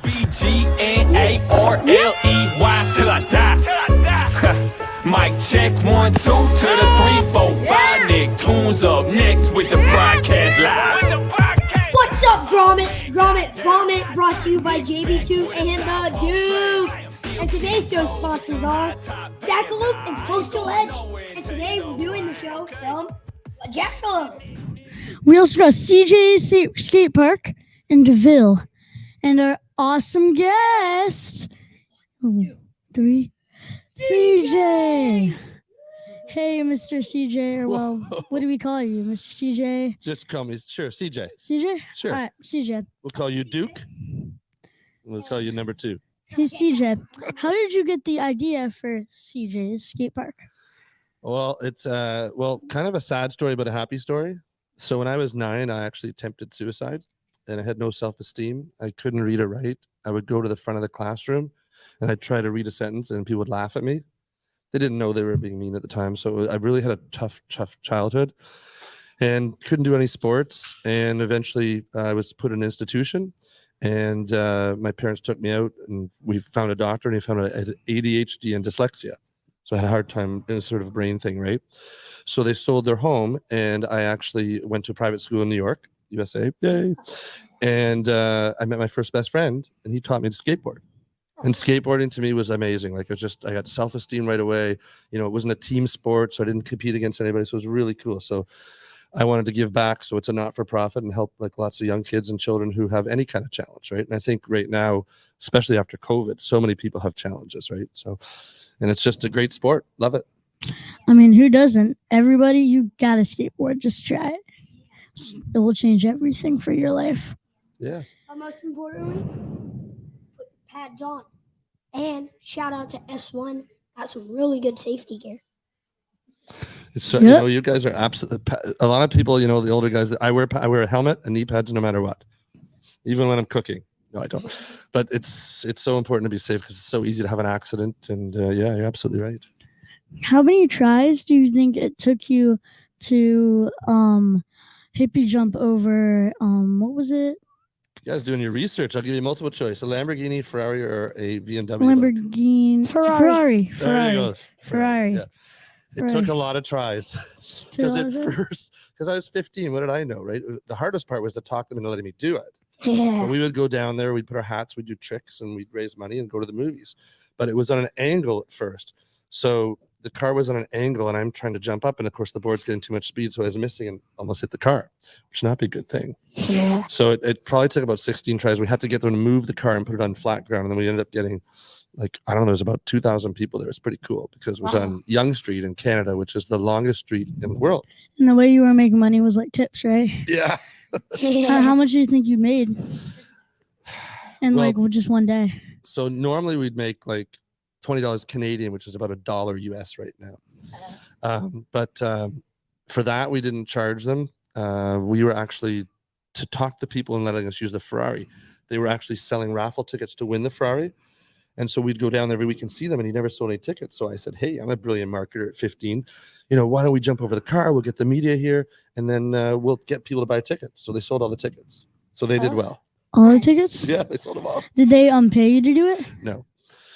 BGNARLEY till I die. Mic check 1 2 to the 3 4 5. Nick Tunes up next with the broadcast live. What's up, Grommet? Grommet Vommit brought to you by JB2 and Duke. And today's show sponsors are Jackalope and Coastal Edge. And today we're doing the show from Jackalope. We also got CJ's Skatepark in DeVille. And our awesome guest, 3, CJ. Hey, Mr. CJ, or well, what do we call you, Mr. CJ? Just call me, sure, CJ. CJ? Sure. All right, CJ. We'll call you Duke. We'll call you number 2. Hey, CJ. How did you get the idea for CJ's skate park? Well, it's kind of a sad story, but a happy story. So when I was 9, I actually attempted suicide, and I had no self-esteem. I couldn't read or write. I would go to the front of the classroom, and I'd try to read a sentence, and people would laugh at me. They didn't know they were being mean at the time, so I really had a tough childhood, and couldn't do any sports. And eventually, I was put in an institution, and my parents took me out, and we found a doctor, and he found I had ADHD and dyslexia. So I had a hard time, in a sort of brain thing, right? So they sold their home, and I actually went to a private school in New York, USA. Yay! And I met my first best friend, and he taught me to skateboard. And skateboarding to me was amazing. Like, I got self-esteem right away. You know, it wasn't a team sport, so I didn't compete against anybody. So it was really cool. So I wanted to give back. So it's a not-for-profit and help like lots of young kids and children who have any kind of challenge, right? And I think right now, especially after COVID, so many people have challenges, right? So, and it's just a great sport. Love it. I mean, who doesn't? Everybody, you got to skateboard. Just try it. It will change everything for your life. Yeah. But most importantly, put pads on. And shout out to S1. Got some really good safety gear. So, you know, you guys are absolutely, a lot of people, you know, the older guys, that I wear a helmet and knee pads no matter what, even when I'm cooking. No, I don't. But it's so important to be safe because it's so easy to have an accident. And yeah, you're absolutely right. How many tries do you think it took you to hippie jump over, what was it? You guys doing your research. I'll give you multiple choice. A Lamborghini, Ferrari, or a BMW. Lamborghini. Ferrari. There you go. Ferrari. Yeah. It took a lot of tries. Because at first, because I was 15, what did I know, right? The hardest part was to talk them into letting me do it. Yeah. But we would go down there, we'd put our hats, we'd do tricks, and we'd raise money and go to the movies. But it was on an angle at first. So the car was on an angle, and I'm trying to jump up, and of course the board's getting too much speed, so I was missing and almost hit the car, which should not be a good thing. Yeah. So it probably took about 16 tries. We had to get them to move the car and put it on flat ground, and then we ended up getting, like, I don't know, there's about 2,000 people there. It's pretty cool because it was on Yonge Street in Canada, which is the longest street in the world. And the way you were making money was like tips, right? Yeah. How much do you think you made in like just one day? So normally we'd make like $20 Canadian, which is about $1 US right now. But for that, we didn't charge them. We were actually, to talk to people and letting us use the Ferrari, they were actually selling raffle tickets to win the Ferrari. And so we'd go down every week and see them, and he never sold any tickets. So I said, hey, I'm a brilliant marketer at 15. You know, why don't we jump over the car? We'll get the media here, and then we'll get people to buy tickets. So they sold all the tickets. So they did well. All the tickets? Yeah, they sold them all. Did they pay you to do it? No.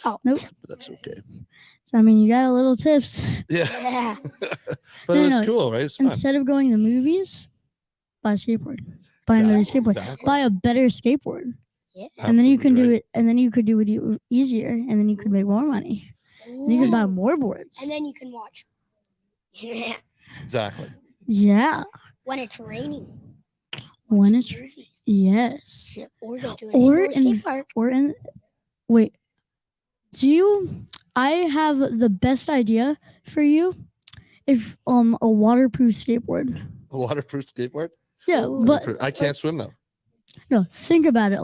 Oh, nope. But that's okay. So, I mean, you got a little tips. Yeah. Yeah. But it was cool, right? It's fun. Instead of going to movies, buy a skateboard. Buy another skateboard. Exactly. Buy a better skateboard. Yeah. And then you can Absolutely do right. it, and then you could do it easier, and then you could make more money. And you could buy more boards. And then you can watch. Yeah. Exactly. Yeah. When it's raining. When Watch it's movies. yes. Or go to an Or indoor skate park. Or in wait. I have the best idea for you. If a waterproof skateboard. A waterproof skateboard? Yeah, but I can't swim though. no, think about it.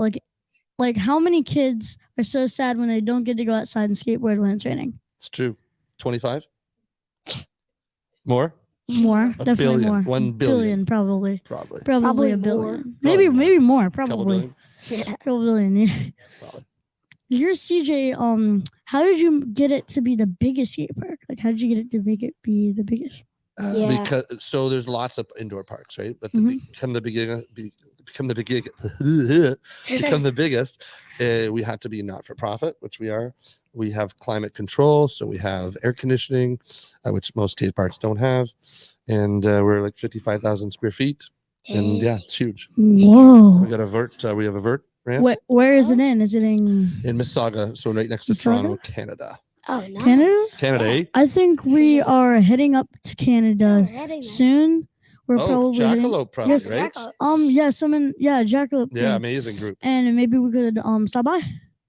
Like how many kids are so sad when they don't get to go outside and skateboard when it's raining? It's true. 25? More? More, A definitely billion. more. 1 billion. Probably Probably a more. billion. Maybe more. Couple Probably billion? couple billion. Yeah. Probably. You're CJ. How did you get it to be the biggest skate park? Like, how did you get it to make it be the biggest? Yeah. Because so there's lots of indoor parks, right? But Mhm. from the become the become the biggest, we had to be not for profit, which we are. We have climate control, so we have air conditioning, which most skate parks don't have, and we're like 55,000 square feet, and yeah, it's huge. Whoa. We got a vert. We have a vert ramp Where is it in? Is it in Mississauga, so right next to Mississauga? Toronto, Canada. Oh, nice. Canada? Canada, eh? I think we are heading up to Canada soon. We're probably heading- Jackalope, probably, Yes. right? Jackalope. Yeah, amazing group. And maybe we could stop by.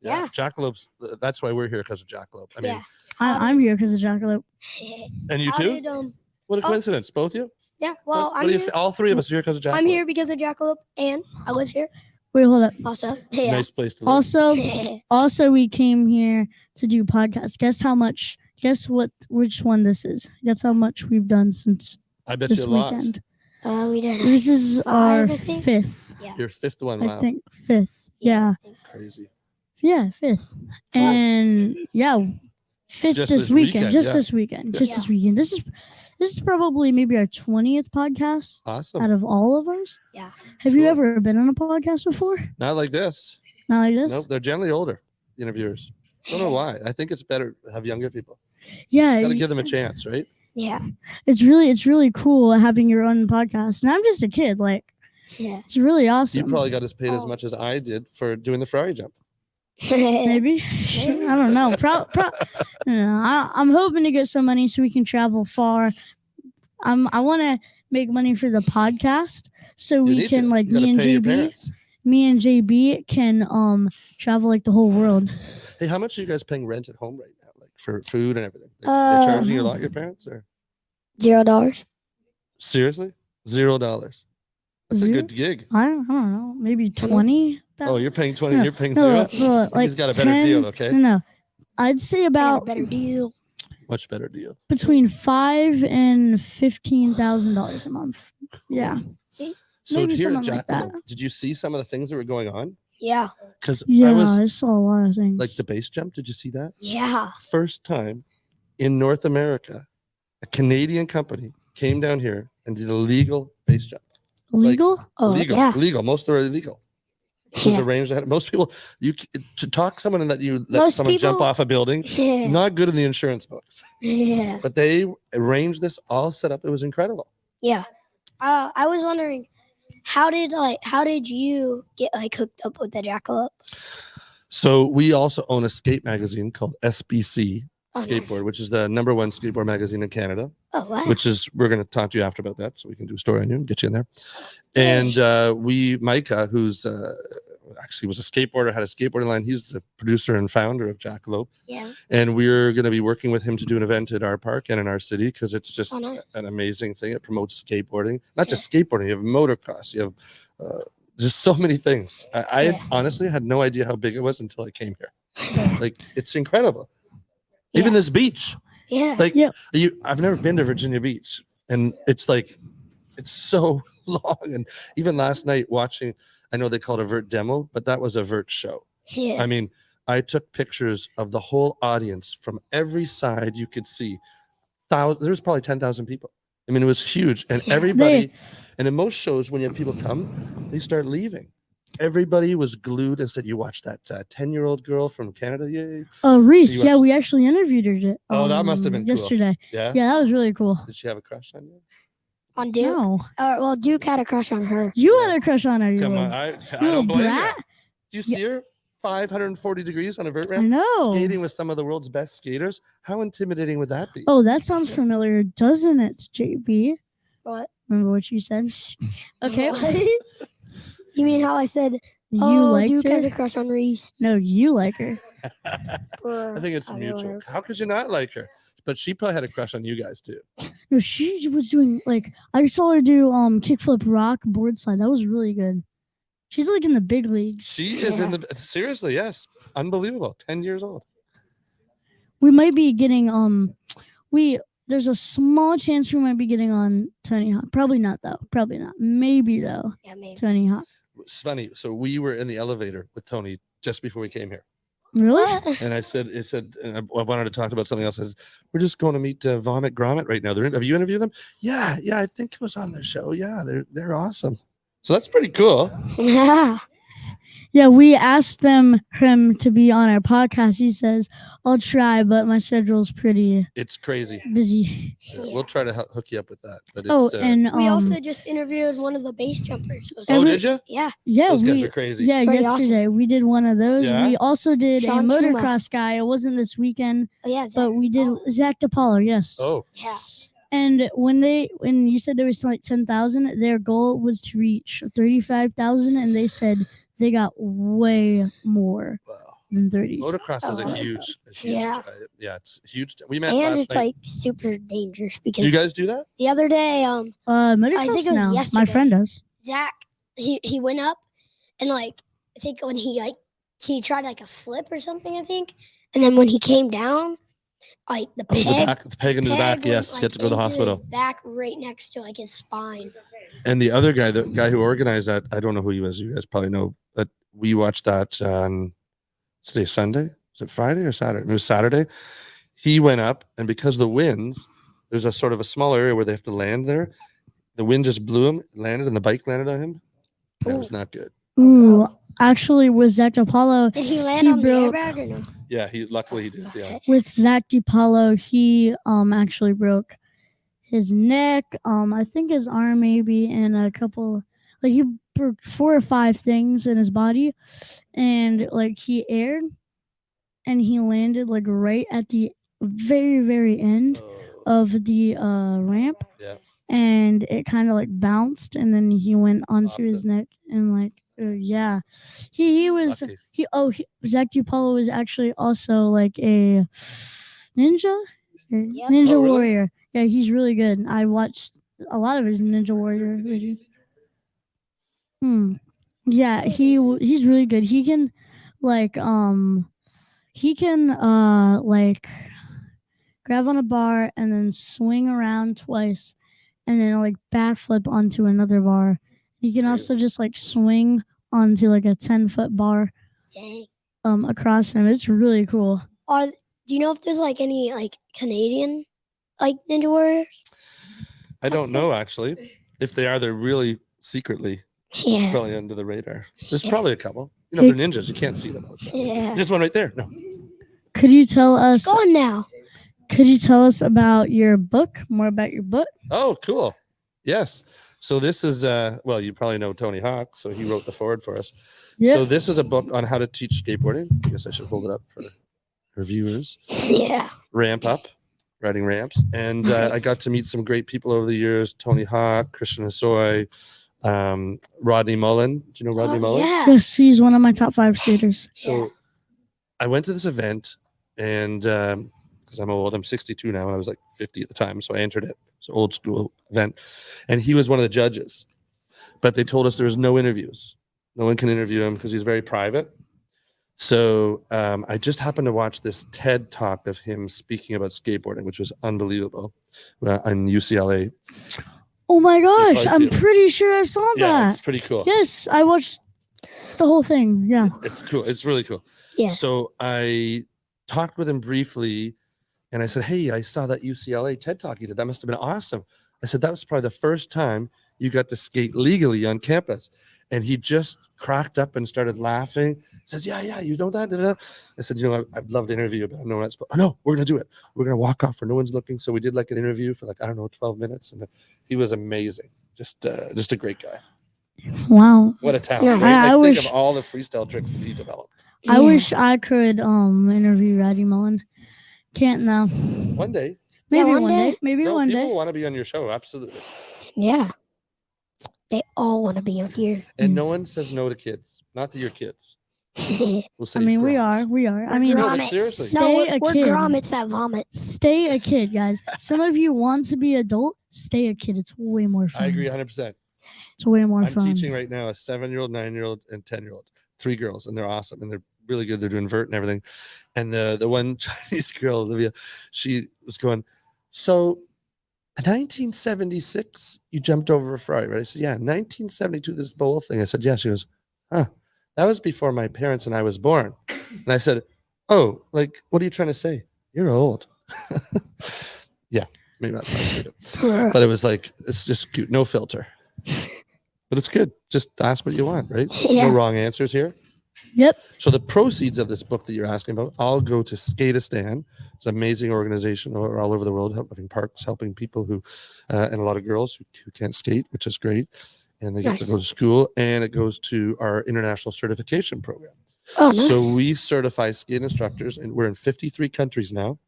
Yeah. Jackalopes. That's why we're here, because of Jackalope. I mean, Yeah. I'm here because of Jackalope. and you How too? did, What a coincidence, both you? yeah, well, What do you all three of us are here because of Jackalope. I'm here because of Jackalope, and I live here Wait, hold up. also. It's a Yeah. nice place to live. Also, we came here to do podcasts. Guess which one this is? Guess how much we've done since I bet this you a lot. weekend. We did. This is our 5, I think. 5th. Yeah. Your fifth one. I Wow. think 5th. Yeah. Crazy. Yeah, 5th. And yeah, 5th Just this this weekend. weekend, Just yeah. this weekend. Just Yeah. this weekend. This is probably maybe our 20th podcast Awesome. out of all of ours. Yeah. Have you Cool. ever been on a podcast before? Not like this. Not like this? Nope. They're generally older interviewers. Don't know why. I think it's better to have younger people. Yeah. Got to give them a chance, right? Yeah. It's really cool having your own podcast. And I'm just a kid. Like, Yeah. it's really awesome. You probably got us paid as Oh. much as I did for doing the Ferrari jump. Maybe. I don't know. I'm hoping to get some money so we can travel far. I want to make money for the podcast so You we need can to. like You gotta pay your parents. me and JB can travel like the whole world. Hey, how much are you guys paying rent at home right now? Like for food and everything? They're Uh, charging you a lot, your parents? Or $0. seriously? $0. That's a Zero? good gig. I don't know, maybe 20. Oh, you're paying 20. No, You're paying no, 0. no, like He's got a better 10 deal, okay? No, I'd say I got a about better deal. Much better deal. between $5,000 and $15,000 a month. Yeah. So Maybe here at something like that. Jackalope, did you see some of the things that were going on? Yeah. Because Yeah, I was I saw a lot of things. like the base jump. Did you see that? Yeah. First time in North America, a Canadian company came down here and did a legal base jump. Illegal? Oh, legal, yeah. legal. Most are illegal. It was Yeah. arranged ahead. Most people, to talk someone that you let Most someone jump people- off a building, Yeah. not good in the insurance books. Yeah. But they arranged this all set up. It was incredible. Yeah. I was wondering, how did you get like hooked up with the Jackalope? So we also own a skate magazine called SBC Oh, nice. Skateboard, which is the #1 skateboard magazine in Canada. Oh, wow. Which is we're going to talk to you after about that, so we can do a story on you and get you in there. Yay. And Micah, who's actually was a skateboarder, had a skateboarding line. He's the producer and founder of Jackalope, Yeah. and we're going to be working with him to do an event at our park and in our city because it's just Oh, nice. an amazing thing. It promotes skateboarding, not just skateboarding. You have motocross. You have just so many things. I Yeah. honestly had no idea how big it was until I came here. Like it's incredible. Yeah. Even this beach. Yeah. Like Yeah. I've never been to Virginia Beach, and it's like it's so long. And even last night watching, I know they called it a vert demo, but that was a vert show. Yeah. I mean, I took pictures of the whole audience from every side you could see. There was probably 10,000 people. I mean, it was huge, and Yeah. everybody. And in most shows, when you have people come, they start leaving. Everybody was glued and said, "You watched that 10-year-old girl from Canada? Yay!" Oh, Reese. You Yeah, watched- we actually interviewed her. Oh, that must have been cool. yesterday. Yeah. Yeah, that was really cool. Did she have a crush on you? On Duke? No, Well, Duke had a crush on her. you Yeah. had a crush on her. You Come little- on, I you don't little blame brat. you. Do you see her 540 degrees on a vert I ramp? know. Skating with some of the world's best skaters. How intimidating would that be? Oh, that sounds familiar, doesn't it, JB? What? Remember what you said? Okay, What? You mean how I said, you oh, liked Duke has her? a crush on Reese? No, you like her. I think it's I mutual. will. How could you not like her? But she probably had a crush on you guys too. No, she was doing like I saw her do kickflip rock board slide. That was really good. She's like in the big leagues. She is in the seriously, yes, unbelievable. 10 years old. We might be getting there's a small chance we might be getting on Tony Hawk. Probably not though. Probably not. Maybe though. Yeah, maybe. Tony Hawk. It's funny. So we were in the elevator with Tony just before we came here, Really? and I said, and I wanted to talk about something else. I said, we're just going to meet Vomit Grommet right now. Have you interviewed them? Yeah, I think it was on their show. Yeah, they're awesome. So that's pretty cool. Yeah. Yeah, we asked him to be on our podcast. He says, I'll try, but my schedule's pretty It's crazy. busy. Yeah. We'll try to hook you up with that. But Oh, it's, and We also just interviewed one of the base jumpers. oh, did you? Yeah. yeah, Those guys we are crazy. yeah, Pretty yesterday we did one of those. Yeah? We also did Sean a Chuma. motocross guy. It wasn't this weekend, Oh, yeah. but we did Zach DePaulo, yes. Oh, Yeah. And when you said there was like 10,000, their goal was to reach 35,000, and they said they got way more wow. than 30. Motocross is Oh, a huge yeah. Yeah, it's huge. We met And last it's night. like super dangerous Do because you guys do that? the other day, Motocross I think it was now. My yesterday. friend does. Zach, he went up and like, I think when he tried like a flip or something, I think. And then when he came down, like the Oh, peg, the peg into the back. went, Yes, like, he had to go to the into hospital. his back right next to like his spine. And the other guy, the guy who organized that, I don't know who he was. You guys probably know, but we watched that on today, Sunday. Was it Friday or Saturday? It was Saturday. He went up, and because of the winds, there's a sort of a small area where they have to land there. The wind just blew him, landed, and the bike landed on him. That was not good. Ooh, actually, with Zach DePaulo, Did he land He on broke- the airbag or no? Yeah, luckily he did. Yeah. with Zach DePaulo, he actually broke his neck, I think his arm maybe, and a couple, like he broke 4 or 5 things in his body, and like he aired, and he landed like right at the very, very end of the ramp, Yeah. and it kind of like bounced, and then he went onto Off his the- neck, and like yeah, he was Lucky. Zach DePaulo was actually also like a ninja, Yep. ninja Oh, really? warrior. Yeah, he's really good. I watched a lot of his ninja warrior videos. Yeah, he's really good. He can like like grab on a bar and then swing around twice and then like backflip onto another bar. He can also just like swing onto like a 10-foot bar Dang. across him. It's really cool. Do you know if there's like any like Canadian like ninja warriors? I don't know, actually. If they are, they're really secretly Yeah. probably under the radar. There's Yeah. probably a couple. You know, they're ninjas. You can't see them. Yeah. There's one right there. No. Could you tell us? Go on now. Could you tell us about your book? More about your book? Oh, cool. Yes. So this is well, you probably know Tony Hawk, so he wrote the forward for us. Yeah. So this is a book on how to teach skateboarding. I guess I should hold it up for viewers. Yeah. Ramp up, riding ramps, and I got to meet some great people over the years. Tony Hawk, Christian Hosoi, Rodney Mullen. Do you know Rodney Mullen? Yeah. Yes, he's one of my top 5 skaters. So I went to this event, and because I'm old, I'm 62 now, and I was like 50 at the time, so I entered it. It's an old school event, and he was one of the judges. But they told us there was no interviews. No one can interview him because he's very private. So I just happened to watch this TED talk of him speaking about skateboarding, which was unbelievable, on UCLA. Oh my gosh, probably I'm see it. pretty sure I saw Yeah, that. it's pretty cool. Yes, I watched the whole thing. Yeah. It's cool. It's really cool. Yeah. So I talked with him briefly, and I said, "Hey, I saw that UCLA TED talk you did. That must have been awesome." I said, "That was probably the first time you got to skate legally on campus." And he just cracked up and started laughing. Says, "Yeah, you know that?" Da-da-da." I said, I'd love to interview you, but I know that's. Oh no, we're gonna do it. We're gonna walk off where no one's looking. So we did like an interview for 12 minutes, and he was amazing. Just a great guy. Wow. What a talent! Yeah. Right? I Think wish- of all the freestyle tricks that he developed. I Yeah. wish I could interview Rodney Mullen. Can't now. One day, Maybe one one day. day. Maybe no, one people day. want to be on your show. Absolutely. Yeah. They all want to be on here. And no one says no to kids. Not that you're kids. We'll say I mean, we groms. are. We are. I mean, No, but Grommets. seriously. No, Stay a we're kid. grommets that vomit. stay a kid, guys. Some of you want to be adult. Stay a kid. It's way more fun. I agree 100%. It's way more I'm fun. teaching right now a 7-year-old, 9-year-old, and 10-year-old. 3 girls, and they're awesome, and they're really good. They're doing vert and everything. And the one Chinese girl, Olivia, she was going, "So, in 1976, you jumped over a Ferrari, right?" I said, "Yeah, 1972, this bowl thing." I said, "Yeah." She goes, "Huh, that was before my parents and I was born." And I said, "Oh, like, what are you trying to say? You're old." Yeah, maybe not. But it was like, it's just cute, no filter. but it's good. Just ask what you want, right? Yeah. No wrong answers here. Yep. So the proceeds of this book that you're asking about, all go to Skateistan. It's an amazing organization all over the world, having parks, helping people who, and a lot of girls who can't skate, which is great. And they get to go to school, and it goes to our international certification program. Oh, nice. So we certify skate instructors, and we're in 53 countries now.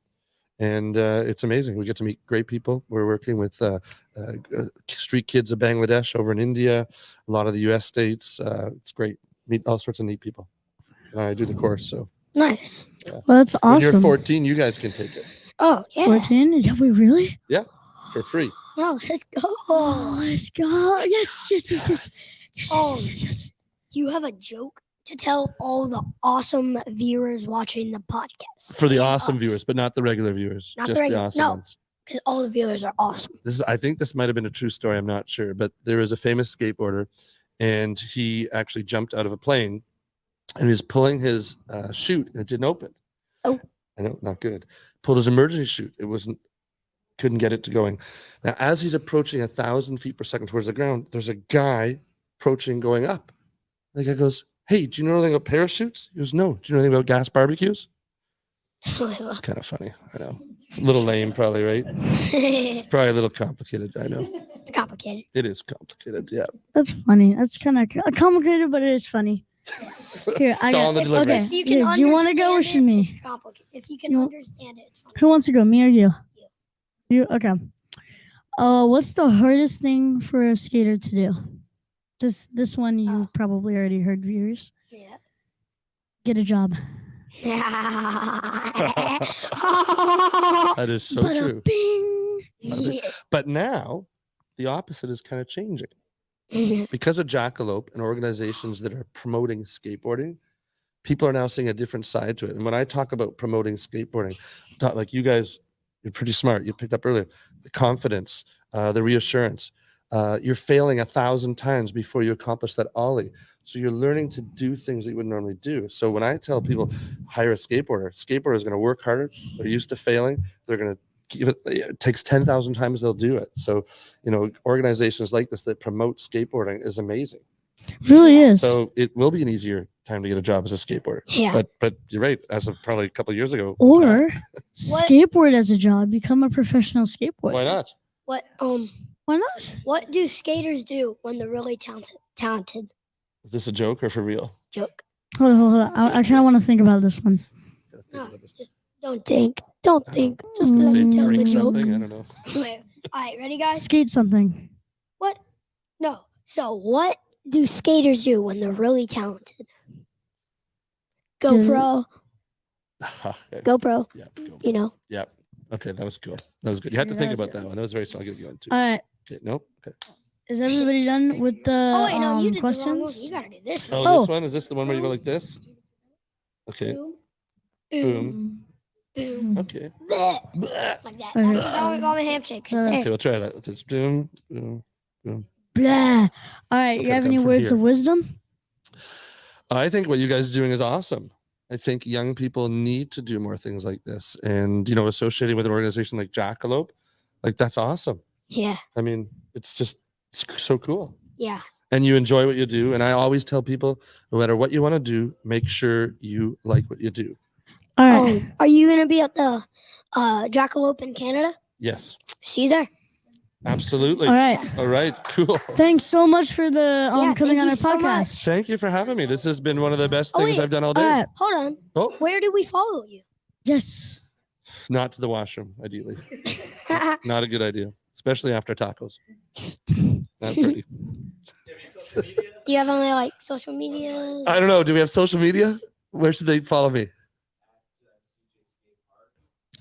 And it's amazing. We get to meet great people. We're working with street kids of Bangladesh over in India, a lot of the US states. It's great. Meet all sorts of neat people. And I do the course. So Nice. yeah. Well, that's awesome. When you're 14, you guys can take it. Oh, yeah. 14? Have we really? For free. Oh, let's go. Oh, let's go. Yes, yes, yes, yes. Yes, Oh. yes, yes, yes. Do you have a joke to tell all the awesome viewers watching the podcast? For the And awesome us? viewers, but not the regular viewers. Not the just the regular- awesome no. ones. Because all the viewers are awesome. I think this might have been a true story. I'm not sure, but there was a famous skateboarder, and he actually jumped out of a plane, and he was pulling his chute, and it didn't open. Oh. I know, not good. Pulled his emergency chute. Couldn't get it to going. Now, as he's approaching 1,000 feet per second towards the ground, there's a guy approaching, going up. The guy goes, "Hey, do you know anything about parachutes?" He goes, "No." "Do you know anything about gas barbecues?" It's kind of funny. I know. It's a little lame, probably, right? It's Probably a little complicated. I know. complicated. It is complicated. Yeah. That's funny. That's kind of complicated, but it is funny. Here, I It's all got. in the delivery. Okay. If you can Do you want to go or understand should it, me? It's complicated. If you can You- understand it, it's fine. Who wants to go? Me or you? You. Okay. What's the hardest thing for a skater to do? This one you Oh. probably already heard, viewers. Yeah. Get a job. That is so Bada true. bing. But now the opposite is kind of changing. Because of Jackalope and organizations that are promoting skateboarding, people are now seeing a different side to it. And when I talk about promoting skateboarding, like you guys, you're pretty smart. You picked up earlier the confidence, the reassurance. You're failing 1,000 times before you accomplish that ollie. So you're learning to do things that you wouldn't normally do. So when I tell people hire a skateboarder is going to work harder. They're used to failing. They're going to give it. It takes 10,000 times they'll do it. So organizations like this that promote skateboarding is amazing. Really is. So it will be an easier time to get a job as a skateboarder. Yeah. But you're right. As of probably a couple of years ago. it's Or not. What- skateboard as a job. Become a professional skateboarder. Why not? What Why not? what do skaters do when they're really talented? Is this a joke or for real? Joke. Hold on. I kind of want to think about this one. Gotta think No, about this. just don't think. Don't think. Just Mm. let Say me tell the drink joke. something. I don't know. Wait, all right, ready, guys? Skate something. What? No. So, what do skaters do when they're really talented? GoPro. Okay. GoPro. Yeah. Go. You know. Yeah. Okay, that was cool. That was good. You had to Yeah, think that was about that one. That was very smart. I'll give you one too. All right. Okay. Nope. Okay. Is everybody done with the Oh wait, no, you did the wrong one. questions? You gotta do this Oh, one. Oh. this one is this the one where you go like this? Okay. Boom. Boom. Boom. Okay. Bleh. Blah. Like that. Okay. That's how we got my handshake. So Right Okay, there. we'll try that. Just boom, boom, boom. Blah. All right. Okay, You have come any from words here. of wisdom? I think what you guys are doing is awesome. I think young people need to do more things like this, and associating with an organization like Jackalope, like that's awesome. Yeah. I mean, it's so cool. Yeah. And you enjoy what you do. And I always tell people, no matter what you want to do, make sure you like what you do. All right. Are you gonna be at the Jackalope in Canada? Yes, See you there. absolutely. All right. All right, cool. Thanks so much for the Yeah, coming thank on you our so podcast. much. Thank you for having me. This has been one of the best Oh, things wait. I've done all All day. right. Hold on. Oh, Where do we follow you? Yes. not to the washroom, ideally. Not a good idea, especially after tacos. Not pretty. Do you have any social media? I don't know. Do we have social media? Where should they follow me?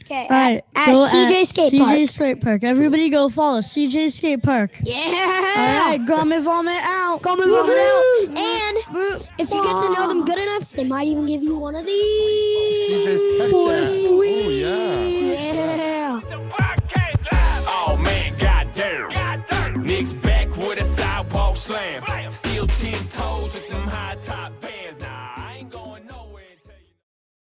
Okay. All right. At go CJ Skatepark. CJ Skatepark. Everybody go follow CJ Skatepark. Yeah. All right. Grommet Vommit out. Grommet Vommit out. And if you get to know them good enough, they might even give you one of these. CJ's Tech Dad. Oh, yeah. Yeah. Oh man, goddamn. Nick's back with a sidewalk slam. Still 10 toes with them high top.